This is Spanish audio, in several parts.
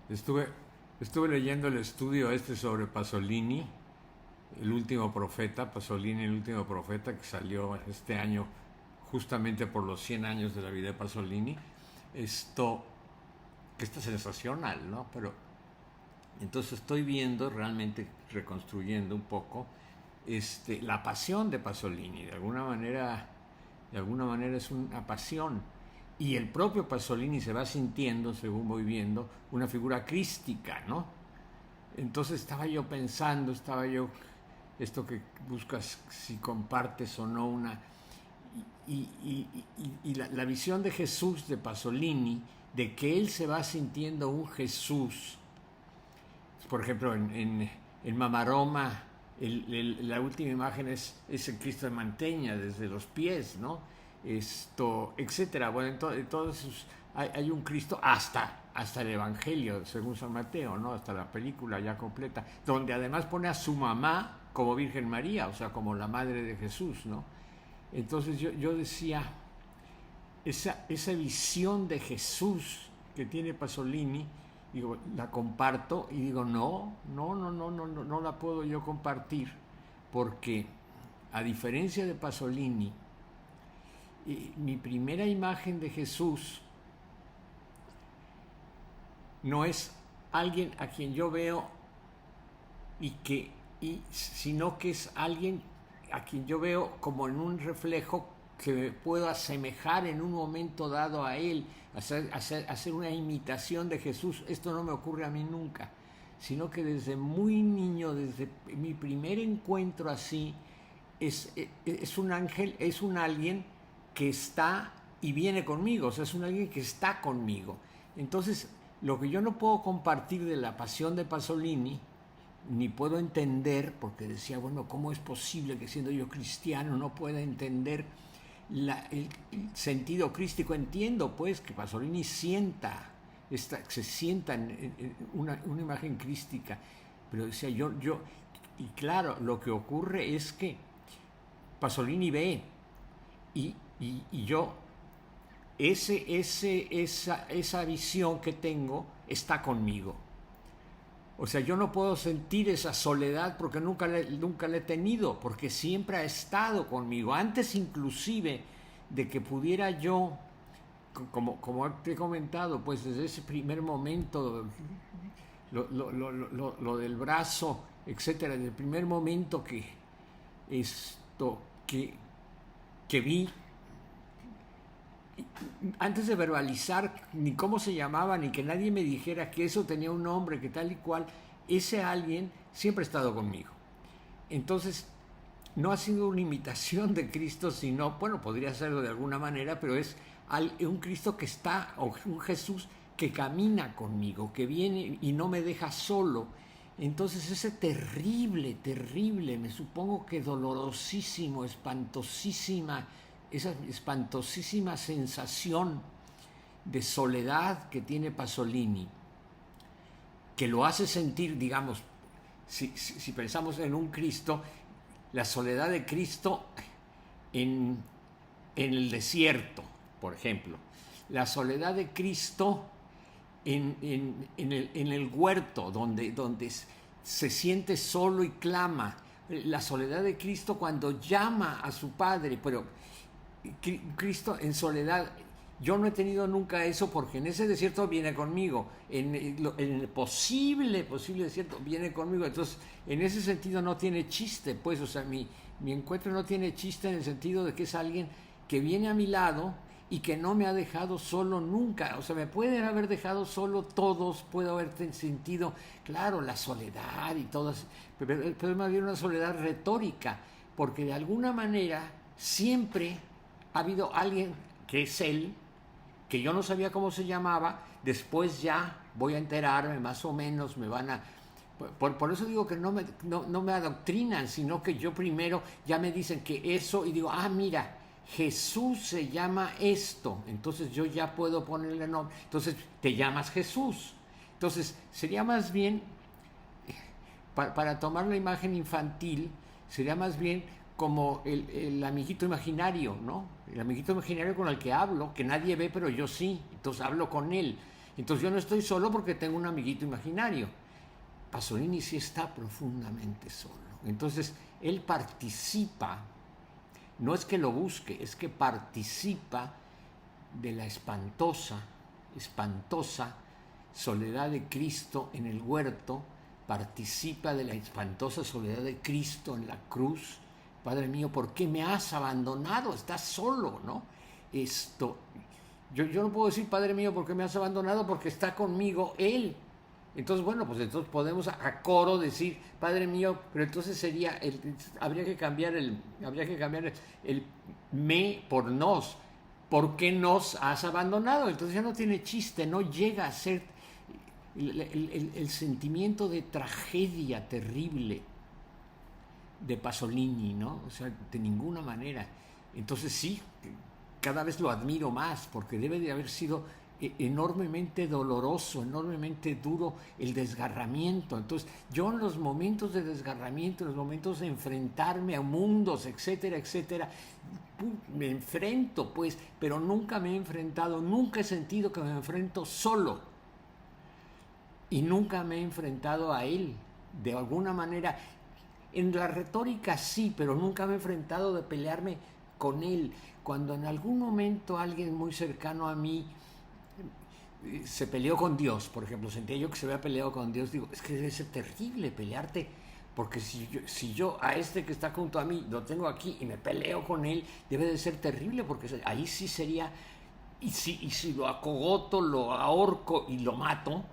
Estuve, estuve leyendo el estudio este sobre Pasolini, el último profeta, Pasolini, el último profeta, que salió este año justamente por los 100 años de la vida de Pasolini. Esto, que está sensacional, ¿no? Pero entonces estoy viendo, realmente reconstruyendo un poco, la pasión de Pasolini. De alguna manera es una pasión. Y el propio Pasolini se va sintiendo, según voy viendo, una figura crística, ¿no? Entonces estaba yo, esto que buscas si compartes o no una... Y la visión de Jesús de Pasolini, de que él se va sintiendo un Jesús, por ejemplo, en Mamaroma, la última imagen es el Cristo de Manteña, desde los pies, ¿no? Etcétera. Bueno, en todos esos, hay un Cristo hasta el Evangelio, según San Mateo, ¿no? Hasta la película ya completa, donde además pone a su mamá como Virgen María, o sea, como la madre de Jesús, ¿no? Entonces yo decía, esa visión de Jesús que tiene Pasolini, digo, la comparto y digo, no la puedo yo compartir porque a diferencia de Pasolini, mi primera imagen de Jesús no es alguien a quien yo veo sino que es alguien a quien yo veo como en un reflejo que me puedo asemejar en un momento dado a él, hacer una imitación de Jesús. Esto no me ocurre a mí nunca, sino que desde muy niño, desde mi primer encuentro así, es un ángel, es un alguien que está y viene conmigo, o sea, es un alguien que está conmigo. Entonces, lo que yo no puedo compartir de la pasión de Pasolini, ni puedo entender, porque decía, bueno, ¿cómo es posible que siendo yo cristiano no pueda entender el sentido crístico? Entiendo, pues, que Pasolini se sienta en una imagen crística, pero decía y claro, lo que ocurre es que Pasolini ve, y yo, esa visión que tengo está conmigo. O sea, yo no puedo sentir esa soledad porque nunca la he tenido, porque siempre ha estado conmigo. Antes inclusive de que pudiera yo, como te he comentado, pues desde ese primer momento, lo del brazo, etcétera, desde el primer momento esto, que vi, antes de verbalizar ni cómo se llamaba, ni que nadie me dijera que eso tenía un nombre, que tal y cual, ese alguien siempre ha estado conmigo. Entonces, no ha sido una imitación de Cristo, sino, bueno, podría serlo de alguna manera, pero es un Cristo que está, o un Jesús que camina conmigo, que viene y no me deja solo. Entonces ese terrible, me supongo que dolorosísimo, esa espantosísima sensación de soledad que tiene Pasolini, que lo hace sentir, digamos, si pensamos en un Cristo, la soledad de Cristo en el desierto, por ejemplo, la soledad de Cristo en el huerto, donde se siente solo y clama, la soledad de Cristo cuando llama a su Padre, pero Cristo en soledad. Yo no he tenido nunca eso porque en ese desierto viene conmigo, en el posible desierto viene conmigo. Entonces, en ese sentido no tiene chiste, pues, o sea, mi encuentro no tiene chiste en el sentido de que es alguien que viene a mi lado y que no me ha dejado solo nunca. O sea, me pueden haber dejado solo todos, puedo haber sentido, claro, la soledad y todas, pero es más bien una soledad retórica, porque de alguna manera siempre ha habido alguien que es él, que yo no sabía cómo se llamaba, después ya voy a enterarme más o menos, me van a... Por eso digo que no me adoctrinan, sino que yo primero ya me dicen que eso y digo, mira, Jesús se llama esto, entonces yo ya puedo ponerle nombre, entonces te llamas Jesús. Entonces sería más bien, para tomar la imagen infantil, sería más bien como el amiguito imaginario, ¿no? El amiguito imaginario con el que hablo, que nadie ve, pero yo sí, entonces hablo con él. Entonces yo no estoy solo porque tengo un amiguito imaginario. Pasolini sí está profundamente solo. Entonces él participa, no es que lo busque, es que participa de la espantosa soledad de Cristo en el huerto, participa de la espantosa soledad de Cristo en la cruz. Padre mío, ¿por qué me has abandonado? Estás solo, ¿no? Yo no puedo decir, Padre mío, ¿por qué me has abandonado? Porque está conmigo Él. Entonces, bueno, pues entonces podemos a coro decir, Padre mío, pero entonces habría que cambiar el me por nos. ¿Por qué nos has abandonado? Entonces ya no tiene chiste, no llega a ser el sentimiento de tragedia terrible de Pasolini, ¿no? O sea, de ninguna manera. Entonces sí, cada vez lo admiro más, porque debe de haber sido enormemente doloroso, enormemente duro el desgarramiento. Entonces yo en los momentos de desgarramiento, en los momentos de enfrentarme a mundos, etcétera, etcétera, me enfrento pues, pero nunca me he enfrentado, nunca he sentido que me enfrento solo y nunca me he enfrentado a él de alguna manera. En la retórica sí, pero nunca me he enfrentado de pelearme con él. Cuando en algún momento alguien muy cercano a mí se peleó con Dios, por ejemplo, sentía yo que se había peleado con Dios, digo, es que debe ser terrible pelearte, porque si yo a este que está junto a mí lo tengo aquí y me peleo con él, debe de ser terrible, porque ahí sí sería, y si lo acogoto, lo ahorco y lo mato,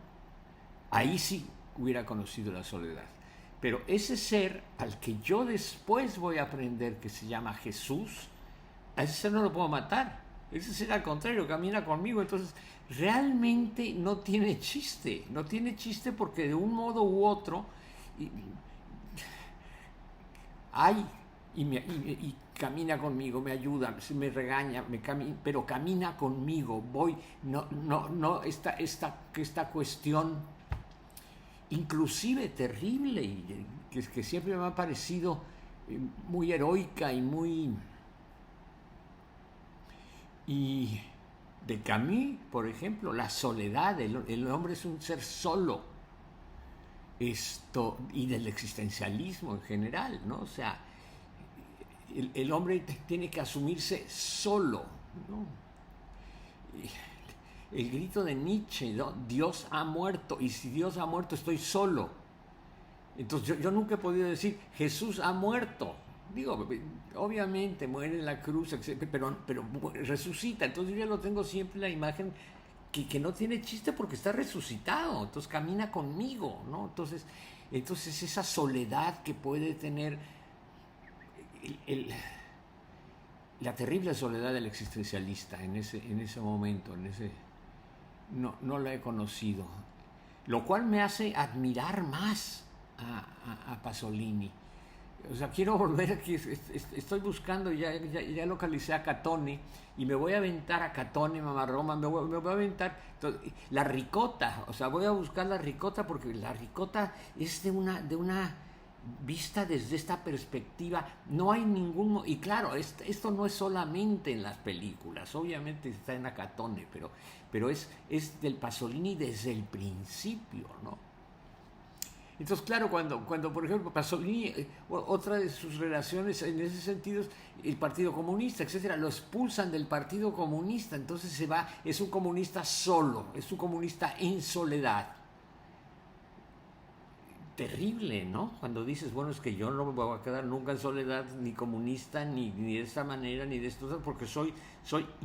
ahí sí hubiera conocido la soledad. Pero ese ser al que yo después voy a aprender que se llama Jesús, a ese ser no lo puedo matar. Ese ser al contrario, camina conmigo. Entonces, realmente no tiene chiste. No tiene chiste porque de un modo u otro hay y camina conmigo, me ayuda, me regaña, pero camina conmigo. No, esta cuestión inclusive terrible, y que siempre me ha parecido muy heroica y de Camus, por ejemplo, la soledad, el hombre es un ser solo, y del existencialismo en general, ¿no? O sea, el hombre tiene que asumirse solo, ¿no? El grito de Nietzsche, ¿no? Dios ha muerto, y si Dios ha muerto estoy solo. Entonces yo nunca he podido decir Jesús ha muerto. Digo, obviamente muere en la cruz, pero resucita. Entonces yo ya lo tengo siempre la imagen que no tiene chiste porque está resucitado. Entonces camina conmigo, ¿no? Entonces esa soledad que puede tener la terrible soledad del existencialista en ese momento, no la he conocido, lo cual me hace admirar más a Pasolini. O sea, quiero volver aquí, estoy buscando, ya localicé a Catone y me voy a aventar a Catone, Mamá Roma, me voy a aventar la Ricota, o sea, voy a buscar la Ricota porque la Ricota es de una vista desde esta perspectiva, no hay ningún... Y claro, esto no es solamente en las películas, obviamente está en Catone, pero es del Pasolini desde el principio, ¿no? Entonces, claro, cuando por ejemplo, Pasolini, otra de sus relaciones en ese sentido es el Partido Comunista, etcétera, lo expulsan del Partido Comunista, entonces se va, es un comunista solo, es un comunista en soledad. Terrible, ¿no? Cuando dices, bueno, es que yo no me voy a quedar nunca en soledad, ni comunista, ni de esta manera, ni de esto, porque soy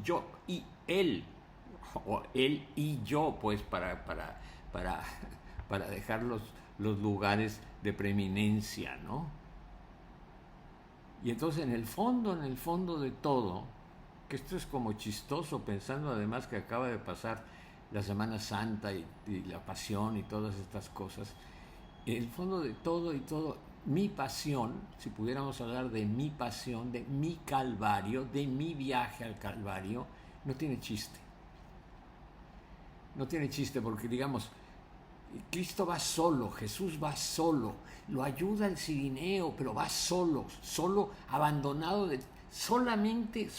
yo y él, o él y yo, pues, para dejar los lugares de preeminencia, ¿no? Y entonces en el fondo de todo, que esto es como chistoso, pensando además que acaba de pasar la Semana Santa y la Pasión y todas estas cosas, en el fondo de todo mi pasión, si pudiéramos hablar de mi pasión, de mi calvario, de mi viaje al Calvario, no tiene chiste. No tiene chiste porque, digamos, Cristo va solo, Jesús va solo, lo ayuda el Cirineo, pero va solo, abandonado solamente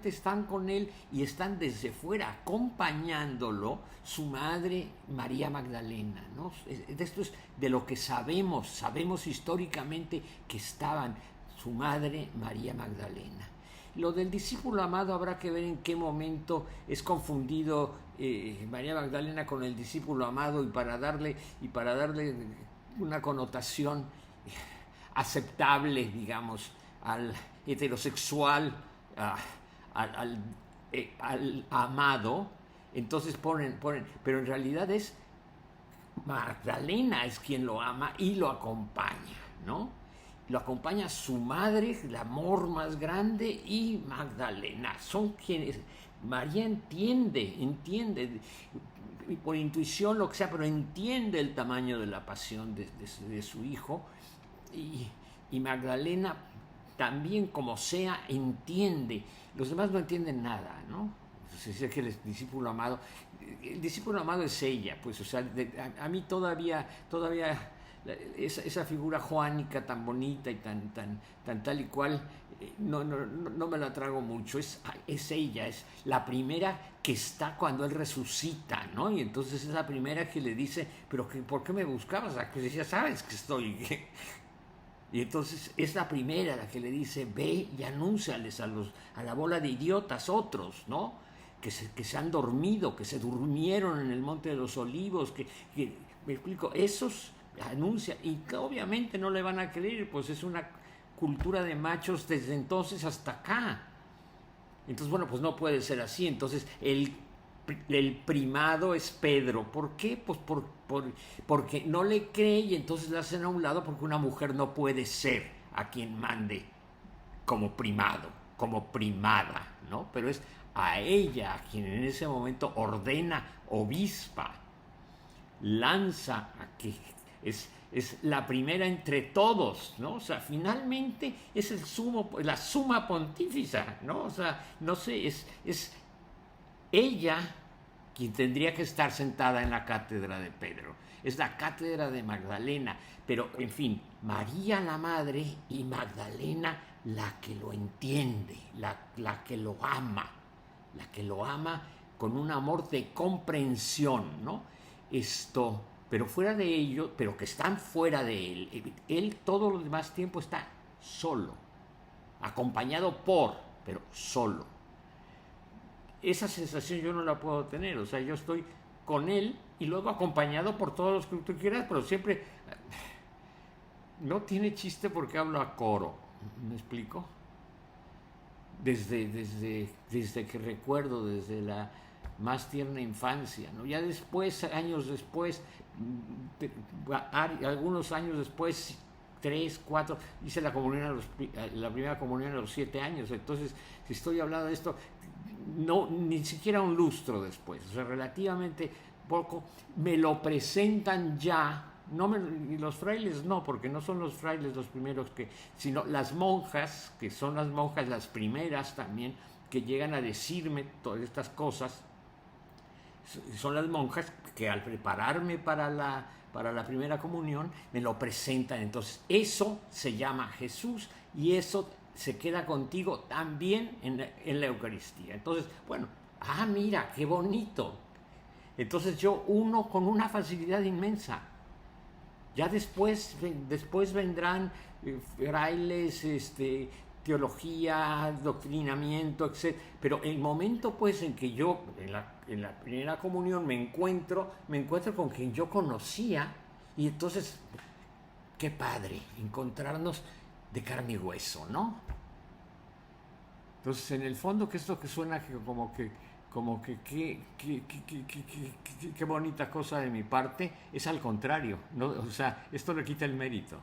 están con él y están desde fuera acompañándolo su madre María Magdalena, ¿no? De esto es de lo que sabemos históricamente que estaban su madre María Magdalena. Lo del discípulo amado habrá que ver en qué momento es confundido María Magdalena con el discípulo amado y para darle una connotación aceptable, digamos, al heterosexual, al amado, entonces ponen, pero en realidad es Magdalena es quien lo ama y lo acompaña, ¿no? Lo acompaña su madre, el amor más grande, y Magdalena. Son quienes... María entiende, y por intuición lo que sea, pero entiende el tamaño de la pasión de su hijo. Y Magdalena también, como sea, entiende. Los demás no entienden nada, ¿no? Se dice que el discípulo amado es ella, pues, o sea, a mí todavía esa figura joánica tan bonita y tan tal y cual, no me la trago mucho. Es ella, es la primera que está cuando él resucita, ¿no? Y entonces es la primera que le dice, pero ¿por qué me buscabas? Que decía, sabes que estoy... Y entonces es la primera la que le dice, ve y anúnciales a la bola de idiotas otros, ¿no? Que se han dormido, que se durmieron en el Monte de los Olivos, que me explico, esos anuncian, y que obviamente no le van a creer, pues es una cultura de machos desde entonces hasta acá. Entonces, bueno, pues no puede ser así. Entonces, el primado es Pedro. ¿Por qué? Pues porque no le cree y entonces la hacen a un lado, porque una mujer no puede ser a quien mande como primado, como primada, ¿no? Pero es a ella a quien en ese momento ordena obispa, lanza a que es la primera entre todos, ¿no? O sea, finalmente es la suma pontífice, ¿no? O sea, no sé, es ella quien tendría que estar sentada en la cátedra de Pedro. Es la cátedra de Magdalena, pero en fin, María la madre y Magdalena la que lo entiende, la que lo ama con un amor de comprensión, ¿no? Pero fuera de ello, pero que están fuera de él todo el demás tiempo está solo, acompañado pero solo. Esa sensación yo no la puedo tener, o sea, yo estoy con él y luego acompañado por todos los que tú quieras, pero siempre no tiene chiste porque hablo a coro, ¿me explico? Desde que recuerdo, desde la más tierna infancia, ¿no? Ya después, años después, algunos años después, 3, 4, hice la primera comunión a los 7 años, entonces si estoy hablando de esto, no, ni siquiera un lustro después, o sea, relativamente poco, me lo presentan ya. Y los frailes no, porque no son los frailes los primeros sino las monjas, que son las monjas las primeras también, que llegan a decirme todas estas cosas. Son las monjas que al prepararme para la primera comunión me lo presentan. Entonces eso se llama Jesús y eso se queda contigo también en la Eucaristía. Entonces, bueno, mira, qué bonito. Entonces yo uno con una facilidad inmensa. Ya después vendrán frailes, teología, doctrinamiento, etc. Pero el momento pues en que yo en la primera comunión me encuentro con quien yo conocía, y entonces qué padre encontrarnos de carne y hueso, ¿no? Entonces, en el fondo, que es lo que suena como que qué bonita cosa de mi parte, es al contrario, ¿no? O sea, esto le quita el mérito.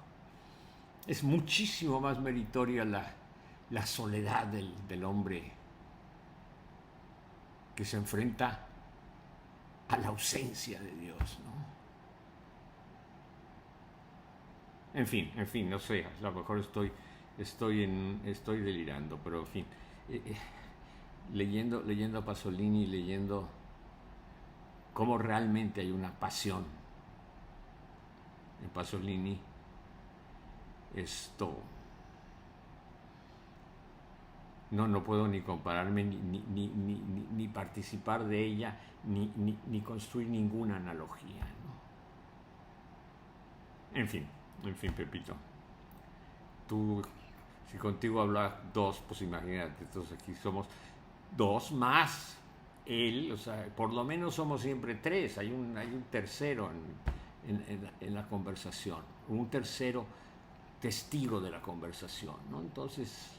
Es muchísimo más meritoria la soledad del hombre que se enfrenta a la ausencia de Dios, ¿no? En fin, no sé, a lo mejor estoy delirando, pero en fin, leyendo a Pasolini, leyendo cómo realmente hay una pasión en Pasolini, No puedo ni compararme, ni participar de ella, ni construir ninguna analogía, ¿no? En fin, Pepito. Tú, si contigo habla dos, pues imagínate, entonces aquí somos dos más él, o sea, por lo menos somos siempre tres, hay un tercero en la conversación, un tercero testigo de la conversación, ¿no? Entonces,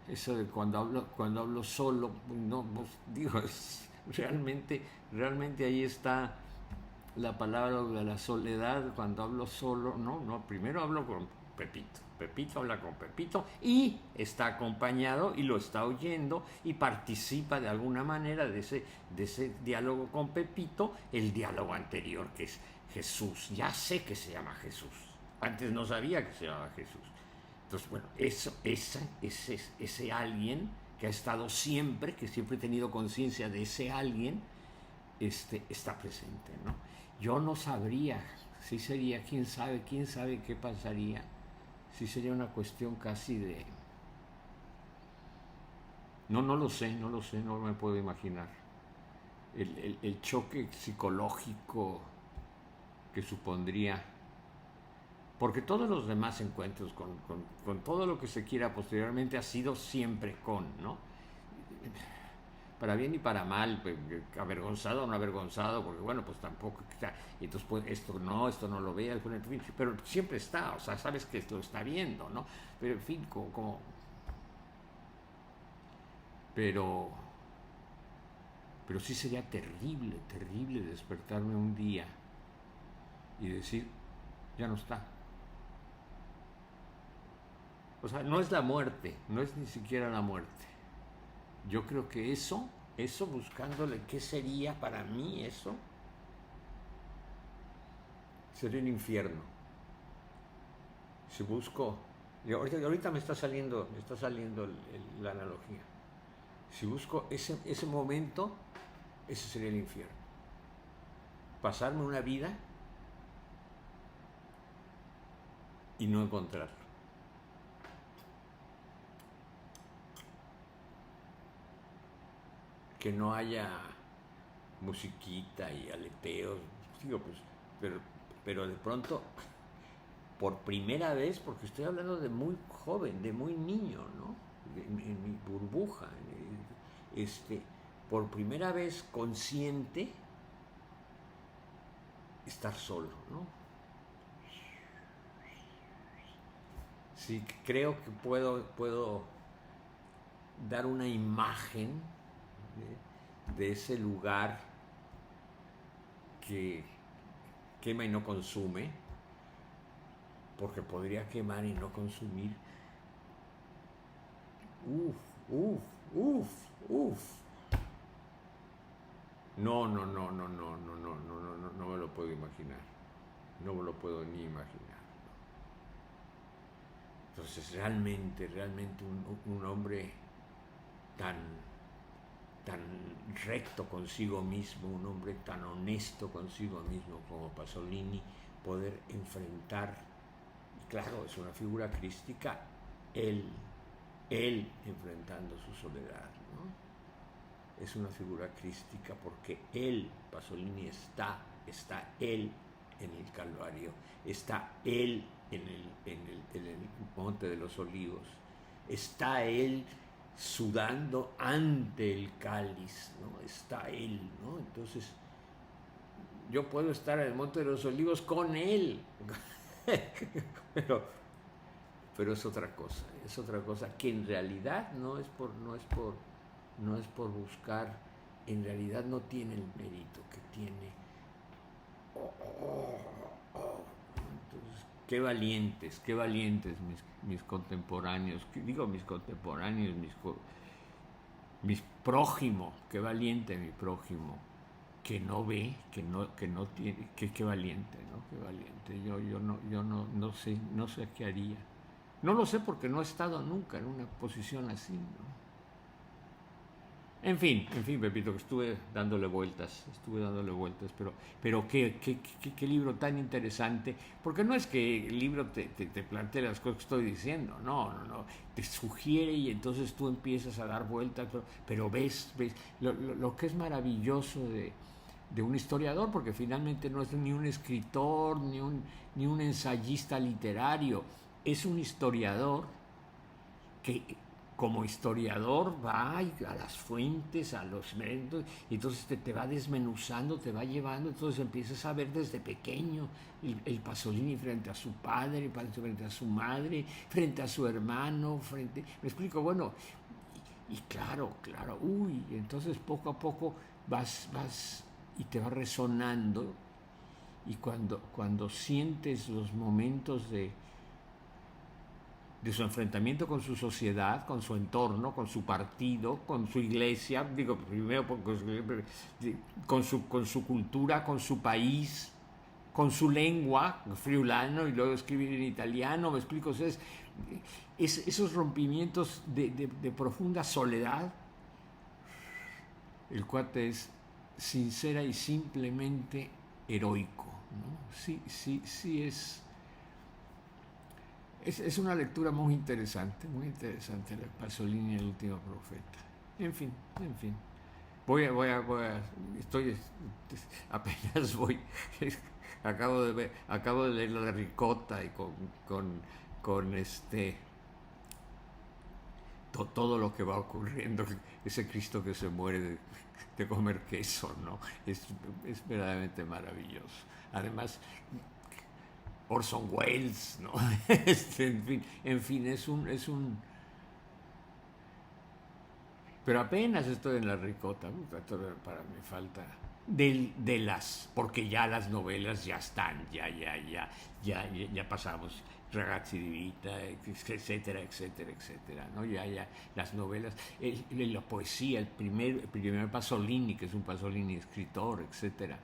eso de cuando hablo solo, no, pues, digo, realmente ahí está la palabra de la soledad. Cuando hablo solo, no, primero hablo con Pepito. Pepito habla con Pepito y está acompañado y lo está oyendo y participa de alguna manera de ese diálogo con Pepito, el diálogo anterior que es Jesús. Ya sé que se llama Jesús. Antes no sabía que se llamaba Jesús. Entonces, bueno, ese alguien que ha estado siempre, que siempre he tenido conciencia de ese alguien, está presente, ¿no? Yo no sabría, si sería, quién sabe qué pasaría, si sería una cuestión casi de... No lo sé, no me puedo imaginar. El choque psicológico que supondría, porque todos los demás encuentros con todo lo que se quiera posteriormente ha sido siempre con, ¿no? Para bien y para mal, pues, avergonzado o no avergonzado, porque bueno, pues tampoco está, entonces pues esto no lo vea, pero siempre está, o sea, sabes que esto lo está viendo, ¿no? Pero en fin, pero, pero sí sería terrible despertarme un día y decir, ya no está. O sea, no es la muerte, no es ni siquiera la muerte. Yo creo que eso buscándole qué sería para mí eso, sería un infierno. Si busco, y ahorita me está saliendo la analogía. Si busco ese momento, ese sería el infierno. Pasarme una vida y no encontrarlo. Que no haya musiquita y aleteos, digo, pues, pero de pronto, por primera vez, porque estoy hablando de muy joven, de muy niño, ¿no? En mi burbuja, por primera vez consciente, estar solo, ¿no? Sí, creo que puedo dar una imagen de ese lugar que quema y no consume, porque podría quemar y no consumir. Uf. No me lo puedo imaginar. No me lo puedo ni imaginar. Entonces realmente un hombre tan recto consigo mismo, un hombre tan honesto consigo mismo como Pasolini, poder enfrentar, y claro, es una figura crística, él enfrentando su soledad, ¿no? Es una figura crística porque él, Pasolini, está él en el Calvario, está él en el Monte de los Olivos, está él sudando ante el cáliz, ¿no? Está él, ¿no? Entonces, yo puedo estar en el Monte de los Olivos con él, pero es otra cosa que en realidad no es por buscar, en realidad no tiene el mérito que tiene. Entonces, qué valientes mis contemporáneos, mis prójimo, qué valiente mi prójimo, que no ve, que no tiene, qué valiente, ¿no? Qué valiente. Yo no sé qué haría. No lo sé porque no he estado nunca en una posición así, ¿no? En fin, Pepito, que estuve dándole vueltas, pero qué libro tan interesante, porque no es que el libro te plantee las cosas que estoy diciendo, no, te sugiere y entonces tú empiezas a dar vueltas, pero ves lo que es maravilloso de un historiador, porque finalmente no es ni un escritor, ni un ensayista literario, es un historiador que como historiador va a las fuentes, a los métodos, y entonces te va desmenuzando, te va llevando, entonces empiezas a ver desde pequeño el Pasolini frente a su padre, frente a su madre, frente a su hermano, me explico, bueno, y claro, entonces poco a poco vas y te va resonando, y cuando sientes los momentos de su enfrentamiento con su sociedad, con su entorno, con su partido, con su iglesia, digo, primero con su cultura, con su país, con su lengua, friulano, y luego escribir en italiano, me explico, o sea, esos rompimientos de profunda soledad, el cuate es sincera y simplemente heroico, ¿no? Sí es una lectura muy interesante, el Pasolini, el último profeta. En fin. Estoy, apenas voy, acabo de leer la de Ricota y con todo lo que va ocurriendo, ese Cristo que se muere de comer queso, ¿no? Es verdaderamente maravilloso. Además, Orson Welles, ¿no? En fin, es un... Pero apenas estoy en la Ricota, para me falta de las, porque ya las novelas ya están, ya pasamos Ragazzi di Vita, etcétera, ¿no? Ya las novelas, la poesía, el primer Pasolini, que es un Pasolini escritor, etcétera,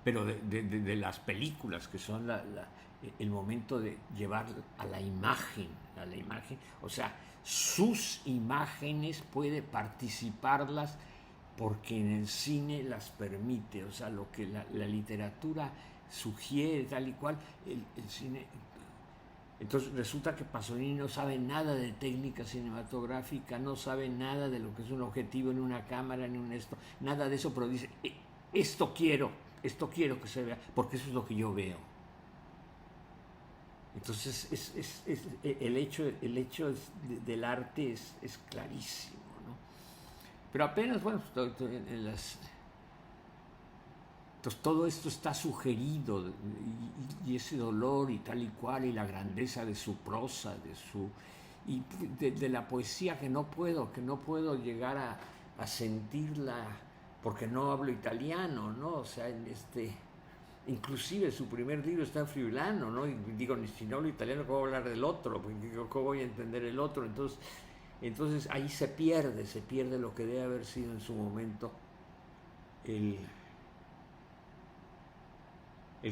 pero de las películas, que son el momento de llevar a la imagen, o sea, sus imágenes puede participarlas porque en el cine las permite, o sea, lo que la literatura sugiere, tal y cual, el cine... Entonces resulta que Pasolini no sabe nada de técnica cinematográfica, no sabe nada de lo que es un objetivo en una cámara, ni un esto, nada de eso, pero dice, esto quiero que se vea, porque eso es lo que yo veo. Entonces el hecho del arte es clarísimo, ¿no? Pero apenas, bueno, entonces todo esto está sugerido, y ese dolor y tal y cual, y la grandeza de su prosa, y de la poesía que no puedo llegar a sentirla porque no hablo italiano, ¿no? O sea, inclusive su primer libro está en friulano, ¿no? Y digo, si no hablo italiano, ¿cómo voy a hablar del otro? ¿Cómo voy a entender el otro? Entonces ahí se pierde lo que debe haber sido en su momento el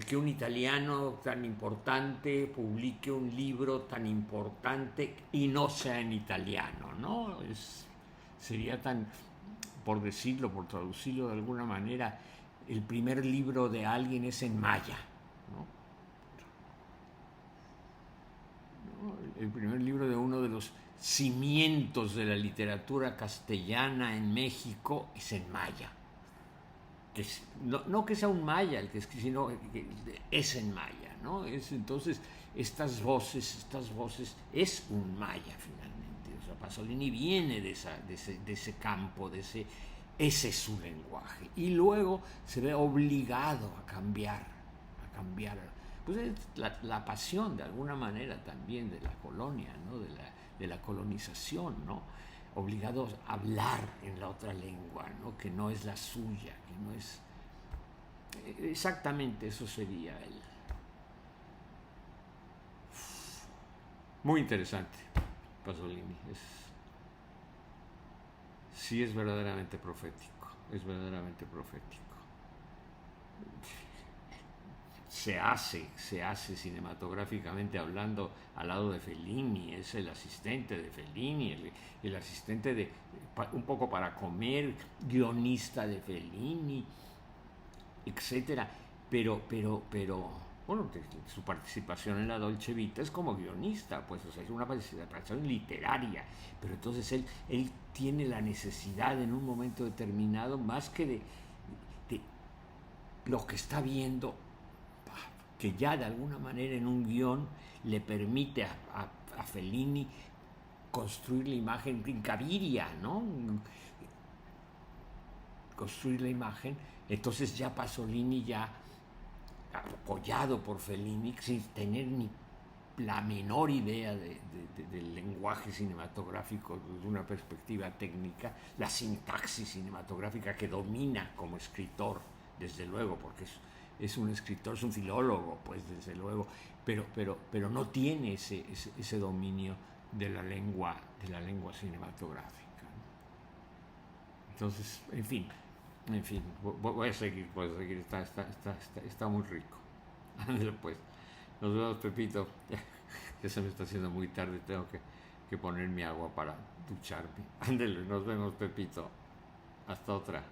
que un italiano tan importante publique un libro tan importante y no sea en italiano, ¿no? Sería tan, por traducirlo de alguna manera, el primer libro de alguien es en maya, ¿no? El primer libro de uno de los cimientos de la literatura castellana en México es en maya. No que sea un maya el que es, sino que es en maya, ¿no? Entonces estas voces es un maya finalmente. O sea, Pasolini viene de ese campo, ese es su lenguaje, y luego se ve obligado a cambiar, pues es la pasión de alguna manera también de la colonia, ¿no? De la colonización, ¿no? Obligados a hablar en la otra lengua, ¿no? Que no es la suya, que no es... Exactamente eso sería el... Muy interesante, Pasolini. Sí es verdaderamente profético, se hace cinematográficamente hablando al lado de Fellini, es el asistente de Fellini, el asistente de Un poco para comer, guionista de Fellini, etcétera, pero bueno, su participación en la Dolce Vita es como guionista, pues, o sea, es una participación literaria, pero entonces él tiene la necesidad en un momento determinado, más que de lo que está viendo, que ya de alguna manera en un guión le permite a Fellini construir la imagen en Gaviria, ¿no? Construir la imagen, entonces ya Pasolini, ya apoyado por Fellini, sin tener ni la menor idea del lenguaje cinematográfico desde una perspectiva técnica, la sintaxis cinematográfica que domina como escritor, desde luego, porque es un escritor, es un filólogo, pues desde luego, pero no tiene ese dominio de la lengua cinematográfica. Entonces, en fin, voy a seguir, está muy rico. Ándale pues, nos vemos, Pepito. Ya se me está haciendo muy tarde, tengo que poner mi agua para ducharme. Ándale, nos vemos, Pepito. Hasta otra.